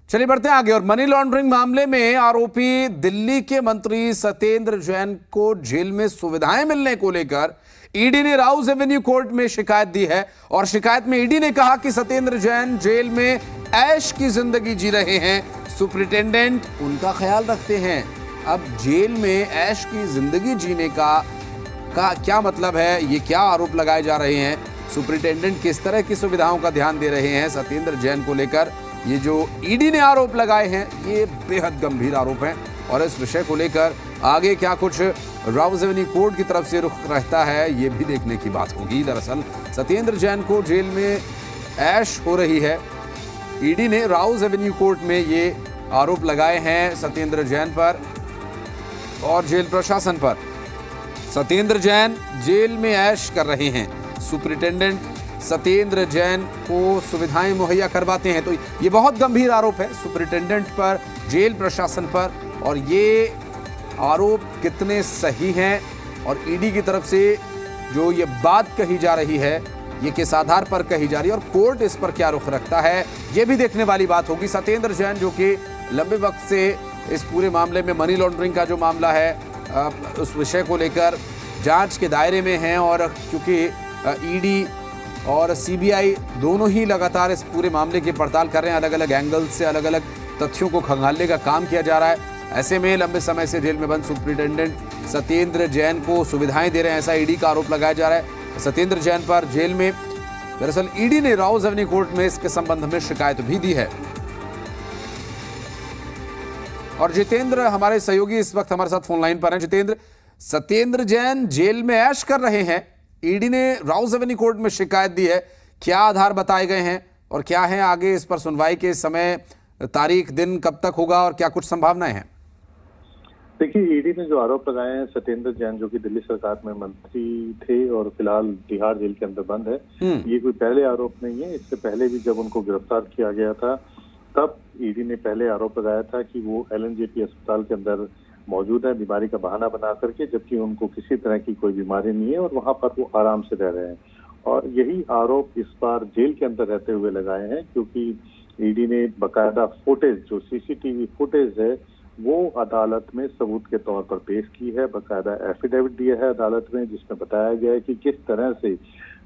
चलिए बढ़ते हैं आगे। और मनी लॉन्ड्रिंग मामले में आरोपी दिल्ली के मंत्री सत्येंद्र जैन को जेल में सुविधाएं मिलने को लेकर ईडी ने राउज एवेन्यू कोर्ट में शिकायत दी है। और शिकायत में ईडी ने कहा कि सत्येंद्र जैन जेल में ऐश की जिंदगी जी रहे हैं, सुपरिटेंडेंट उनका ख्याल रखते हैं। अब जेल में ऐश की जिंदगी जीने का क्या मतलब है, ये क्या आरोप लगाए जा रहे हैं, सुपरिटेंडेंट किस तरह की सुविधाओं का ध्यान दे रहे हैं सत्येंद्र जैन को लेकर, ये जो ईडी ने आरोप लगाए हैं ये बेहद गंभीर आरोप हैं। और इस विषय को लेकर आगे क्या कुछ राउज एवेन्यू कोर्ट की तरफ से रुख रहता है ये भी देखने की बात होगी। दरअसल सत्येंद्र जैन को जेल में ऐश हो रही है। ईडी ने राउज एवेन्यू कोर्ट में ये आरोप लगाए हैं सत्येंद्र जैन पर और जेल प्रशासन पर। सत्येंद्र जैन जेल में ऐश कर रहे हैं, सुपरिटेंडेंट सत्येंद्र जैन को सुविधाएं मुहैया करवाते हैं। तो ये बहुत गंभीर आरोप है सुपरिटेंडेंट पर, जेल प्रशासन पर। और ये आरोप कितने सही हैं और ईडी की तरफ से जो ये बात कही जा रही है ये किस आधार पर कही जा रही है और कोर्ट इस पर क्या रुख रखता है ये भी देखने वाली बात होगी। सत्येंद्र जैन जो कि लंबे वक्त से इस पूरे मामले में, मनी लॉन्ड्रिंग का जो मामला है उस विषय को लेकर जांच के दायरे में हैं और क्योंकि ईडी और सीबीआई दोनों ही लगातार इस पूरे मामले की पड़ताल कर रहे हैं, अलग अलग एंगल से अलग अलग तथ्यों को खंगालने का काम किया जा रहा है। ऐसे में लंबे समय से जेल में बंद सुपरिटेंडेंट सत्येंद्र जैन को सुविधाएं दे रहे हैं, ऐसा ईडी का आरोप लगाया जा रहा है सत्येंद्र जैन पर जेल में। दरअसल ईडी ने राउज एवेन्यू कोर्ट में इसके संबंध में शिकायत भी दी है। और जितेंद्र हमारे सहयोगी इस वक्त हमारे साथ फोन लाइन पर हैं। जितेंद्र, सत्येंद्र जैन जेल में ऐश कर रहे हैं, ईडी ने राउज एवेन्यू कोर्ट में शिकायत दी है, क्या आधार बताए गए हैं और क्या है आगे इस पर सुनवाई के समय, तारीख दिन कब तक होगा और क्या कुछ संभावनाएं हैं? देखिए, ईडी ने जो आरोप लगाए हैं सत्येंद्र जैन जो कि दिल्ली सरकार में मंत्री थे और फिलहाल तिहाड़ जेल के अंदर बंद है, ये कोई पहले आरोप नहीं है। इससे पहले भी जब उनको गिरफ्तार किया गया था तब ईडी ने पहले आरोप लगाया था कि वो एलएनजेपी अस्पताल के अंदर मौजूद है बीमारी का बहाना बना करके, जबकि उनको किसी तरह की कोई बीमारी नहीं है और वहां पर वो आराम से रह रहे हैं। और यही आरोप इस बार जेल के अंदर रहते हुए लगाए हैं, क्योंकि ईडी ने बकायदा फुटेज, जो सीसीटीवी फुटेज है, वो अदालत में सबूत के तौर पर पेश की है। बकायदा एफिडेविट दिया है अदालत में जिसमें बताया गया है कि किस तरह से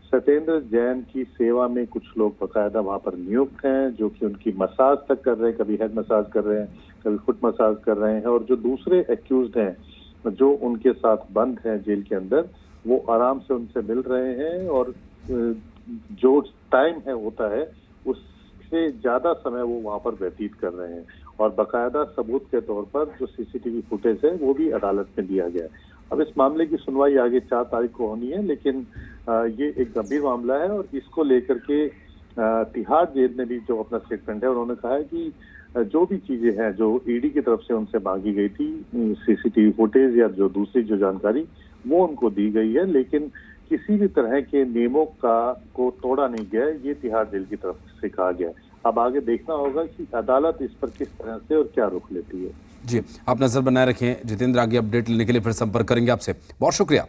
सत्येंद्र जैन की सेवा में कुछ लोग बकायदा वहां पर नियुक्त हैं, जो कि उनकी मसाज तक कर रहे हैं, कभी हेड मसाज कर रहे हैं, कभी फुट मसाज कर रहे हैं। और जो दूसरे एक्यूज्ड हैं जो उनके साथ बंद हैं जेल के अंदर, वो आराम से उनसे मिल रहे हैं और जो टाइम है होता है उससे ज्यादा समय वो वहां पर व्यतीत कर रहे हैं। और बकायदा सबूत के तौर पर जो सीसीटीवी फुटेज है वो भी अदालत में दिया गया है। अब इस मामले की सुनवाई आगे 4 तारीख को होनी है, लेकिन ये एक गंभीर मामला है और इसको लेकर के तिहाड़ जेल ने भी जो अपना स्टेटमेंट है उन्होंने कहा है कि जो भी चीजें हैं जो ईडी की तरफ से उनसे मांगी गई थी, सीसीटीवी फुटेज या जो दूसरी जो जानकारी, वो उनको दी गई है, लेकिन किसी भी तरह के नियमों को तोड़ा नहीं गया, ये तिहाड़ जेल की तरफ से कहा गया है। अब आगे देखना होगा कि अदालत इस पर किस तरह से और क्या रुख लेती है। जी, आप नजर बनाए रखें जितेंद्र, आगे अपडेट लेने के लिए फिर संपर्क करेंगे आपसे। बहुत शुक्रिया।